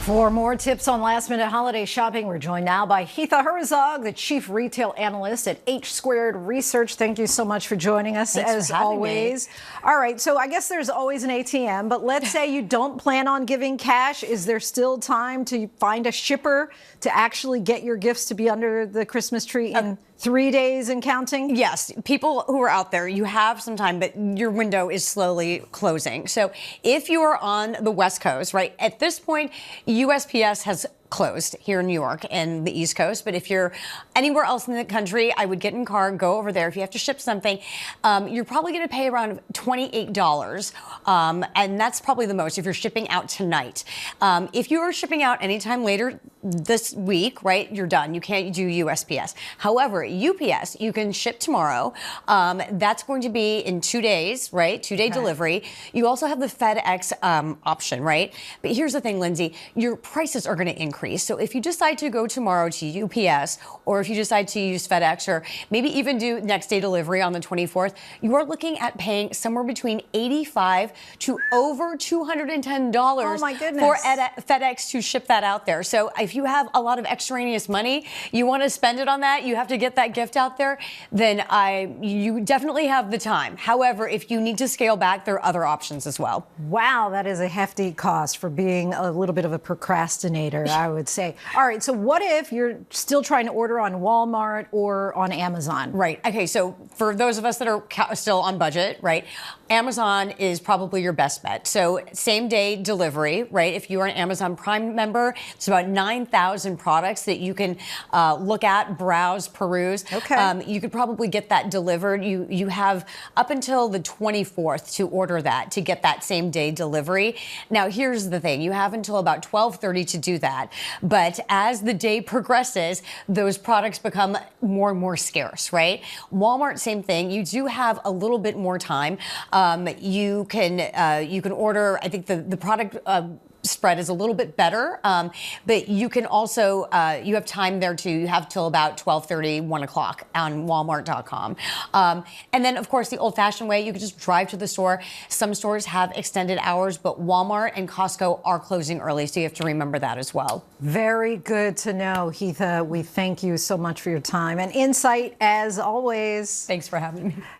For more tips on last-minute holiday shopping, we're joined now by Hitha Herzog, the Chief Retail Analyst at H Squared Research. Thank you so much for joining us, as always. All right, so I guess there's always an ATM, but let's say you don't plan on giving cash. Is there still time to find a shipper to actually get your gifts to be under the Christmas tree in 3 days and counting? Yes, people who are out there, you have some time, but your window is slowly closing. So if you are on the West Coast, right, at this point, USPS has closed here in New York and the East Coast. But if you're anywhere else in the country, I would get in a car and go over there. If you have to ship something, you're probably going to pay around $28. And that's probably the most if you're shipping out tonight. If you are shipping out anytime later this week, right, you're done. You can't do USPS. However, UPS, you can ship tomorrow. That's going to be in 2 days, right? 2-day delivery. You also have the FedEx option, right? But here's the thing, Lindsay, your prices are going to increase. So if you decide to go tomorrow to UPS, or if you decide to use FedEx, or maybe even do next day delivery on the 24th, you are looking at paying somewhere between $85 to over $210 for FedEx to ship that out there. So if you have a lot of extraneous money, you want to spend it on that, you have to get that gift out there, then you definitely have the time. However, if you need to scale back, there are other options as well. Wow, that is a hefty cost for being a little bit of a procrastinator, I would say. All right, so what if you're still trying to order on Walmart or on Amazon? Right. Okay, so for those of us that are still on budget, right, Amazon is probably your best bet. So same day delivery, right? If you are an Amazon Prime member, it's about 9,000 products that you can look at, browse, peruse. Okay. You could probably get that delivered. You have up until the 24th to order that, to get that same day delivery. Now, here's the thing. You have until about 12:30 to do that. But as the day progresses, those products become more and more scarce, right? Walmart, same thing. You do have a little bit more time. You can order, I think the product spread is a little bit better, but you can also, you have time there too. You have till about 12:30, 1 o'clock on Walmart.com. And then, of course, the old-fashioned way, you can just drive to the store. Some stores have extended hours, but Walmart and Costco are closing early, so you have to remember that as well. Very good to know, Hitha. We thank you so much for your time and insight, as always. Thanks for having me.